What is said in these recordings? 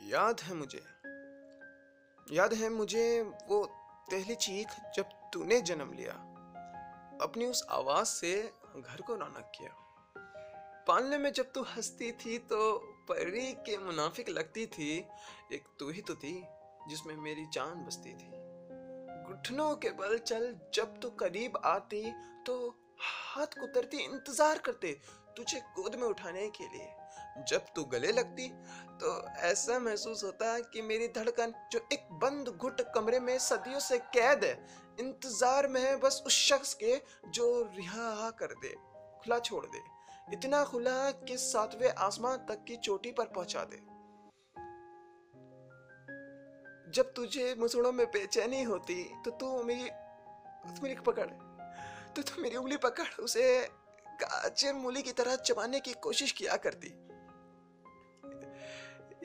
याद है मुझे याद है मुझे वो पहली चीख जब तूने जन्म लिया। अपनी उस आवाज से घर को रौनक किया। पालने में जब तू हंसती थी तो परी के मुनाफिक लगती थी। एक तू ही तो थी जिसमें मेरी जान बसती थी। घुटनों के बल चल जब तू करीब आती तो हाथ कुतरती इंतजार करते तुझे गोद में उठाने के लिए। जब तू गले लगती तो ऐसा महसूस होता कि मेरी धड़कन जो एक बंद घुट कमरे में सदियों से कैद है, इंतजार में है बस उस शख्स के जो रिहा कर दे, खुला छोड़ दे, इतना खुला कि सातवें आसमां तक की चोटी पर पहुंचा दे। जब तुझे मुसड़ों में बेचैनी होती तो तू मेरी पकड़ तो मेरी उंगली पकड़ उसे गाजर मूली की तरह चबाने की कोशिश किया करती।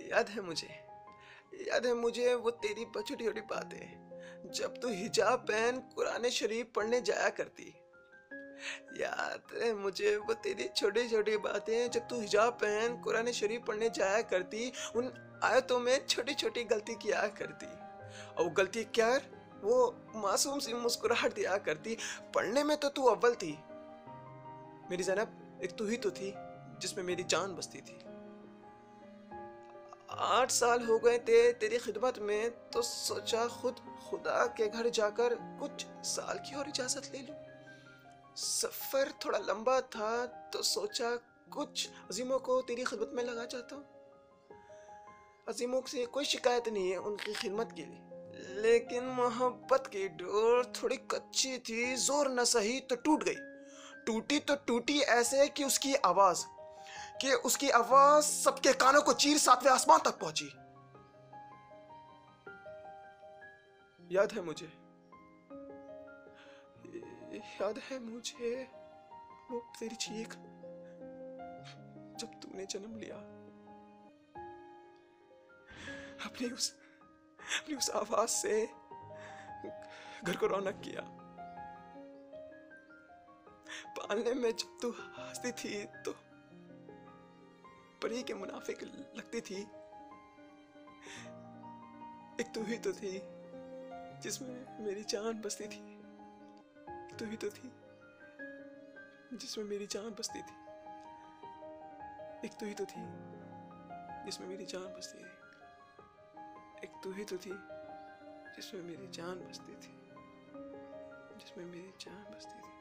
याद है मुझे वो तेरी छोटी छोटी बातें जब तू हिजाब पहन कुरान शरीफ पढ़ने जाया करती। याद है मुझे वो तेरी छोटी छोटी बातें जब तू हिजाब पहन कुरान शरीफ पढ़ने जाया करती। उन आयतों में छोटी छोटी गलती किया करती और वो गलती क्या वो मासूम सी मुस्कुराहट दिया करती। पढ़ने में तो तू अव्वल थी मेरी ज़ैनब, एक तू ही तो थी जिसमें मेरी जान बसती थी। 8 साल हो गए थे तेरी खिदमत में तो सोचा खुद खुदा के घर जाकर कुछ साल की और इजाजत ले लूं। सफर थोड़ा लंबा था तो सोचा कुछ अजीमों को तेरी खिदमत में लगा जाता हूँ। अजीमों से कोई शिकायत नहीं है उनकी खिदमत के लिए, लेकिन मोहब्बत की डोर थोड़ी कच्ची थी, जोर न सही तो टूट गई। टूटी तो टूटी ऐसे कि उसकी आवाज सबके कानों को चीर सातवें आसमान तक पहुंची। याद है मुझे वो तेरी चीख जब तूने जन्म लिया। अपनी उस आवाज से घर को रौनक किया। पालने में जब तू हंसती थी तो परी के मुनाफिक लगती थी। एक तू ही तो थी जिसमें मेरी जान बसती थी। तू ही तो थी जिसमें मेरी जान बसती थी। एक तू ही तो थी जिसमें मेरी जान बसती थी। एक तू ही तो थी जिसमें मेरी जान बसती थी। जिसमें मेरी जान बसती थी।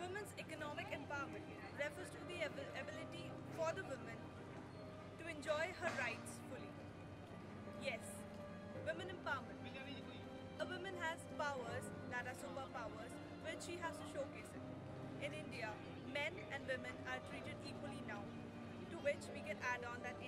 Women's economic empowerment refers to the ability for the woman to enjoy her rights fully. Yes, women empowerment. A woman has powers that are superpowers which she has to showcase it. In India, men and women are treated equally now, to which we can add on that